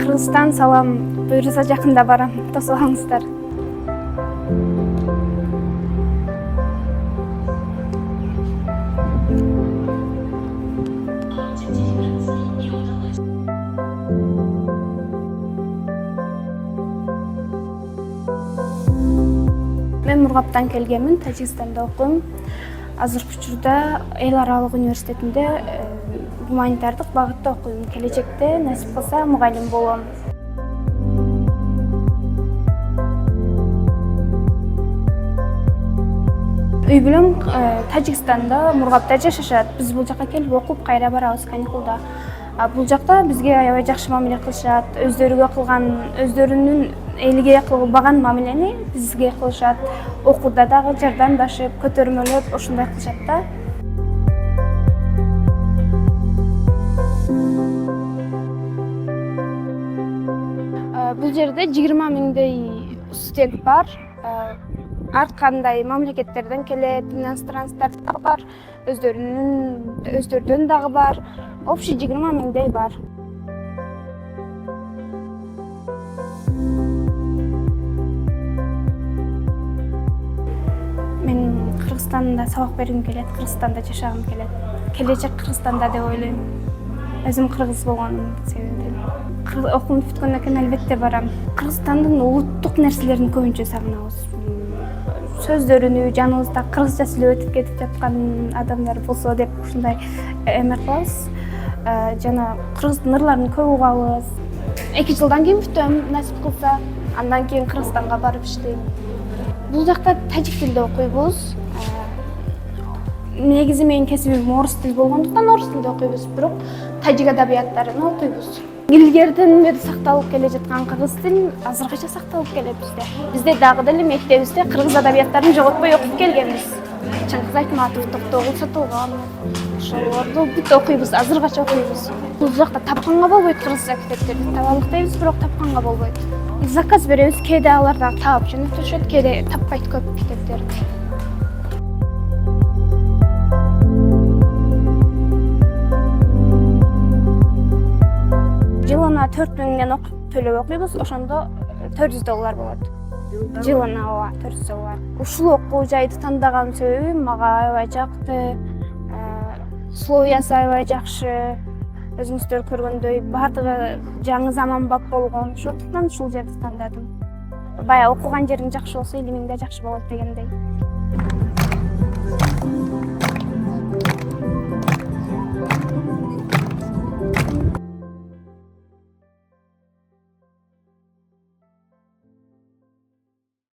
Кыргызстан салам, буюрса жакында барам, тосуп алыңыздар. Мен Мургаптан келгенмин, Тажикстанда окуйм. Азыркы учурда Эл аралык университетинде гуманитардык багытта окуйм. Келечекте насип кылса мугалим болом. Үй бүлөм Тажикстанда, Мургапта жашашат. Биз бул жака келип окуп кайра барабыз каникулда. Бул жакта бизге аябай жакшы мамиле кылышат. Өздөрүнүн элиге кылбаган мамилени бизге кылышат. Окууда дагы жардамдашып, көтөрмөлөп, ошондой кылышат да. Бул жерде 20 миңдей студент бар. Ар кандай мамлекеттерден келет, иностранцдар дагы бар, өздөрүнүн дагы бар. Общий 20 миңдей бар. Мен Кыргызстанда сабак бергим келет, Кыргызстанда жашагым келет. Келечек Кыргызстанда деп ойлойм. Өзүм кыргыз болгонум себебинен. Окуумду бүткөндөн кийин албетте барам. Кыргызстандын улуттук нерселерин көбүнчө сагынабыз. Сөздөрүнү, жаныбызда кыргызча сүйлөп өтүп кетип жаткан адамдар болсо деп ушундай эме кылабыз. Жана кыргыздын ырларын көп угабыз. 2 жылдан кийин бүтөм, насип кылса, андан кийин Кыргызстанга барып иштейм. Бул жакта тажик тилде окуйбуз. Негизи менин кесибим орус тил болгондуктан орус тилде окуйбуз, бирок тажик адабияттарын окуйбуз. Илгерден бери сакталып келе жаткан кыргыз тил азыркыча сакталып келет бизде. Бизде дагы деле мектебибизде кыргыз адабияттарын жоготпой окуп келгенбиз. Чыңгыз Айтматов, Токтогул Сатылганов, ошолорду бүт окуйбуз, азыркыча окуйбуз. Бул жакта тапканга болбойт кыргызча китептерди. Табалык дейбиз, бирок тапканга болбойт. Заказ беребиз, кээде алар дагы таап жөнөтүшөт, кээде таппайт көп китептерди. Жылына 4 миңден төлөп окуйбуз, ошондо $400 болот. Жылына 400 $. Ушул окуу жайды тандаган себебим мага аябай жакты. Условиясы аябай жакшы. Өзүңүздөр көргөндөй баардыгы жаңы заманбап болгон. Ошондуктан ушул жерди тандадым. Бая окуган жериң жакшы болсо, илимиң да жакшы болот дегендей.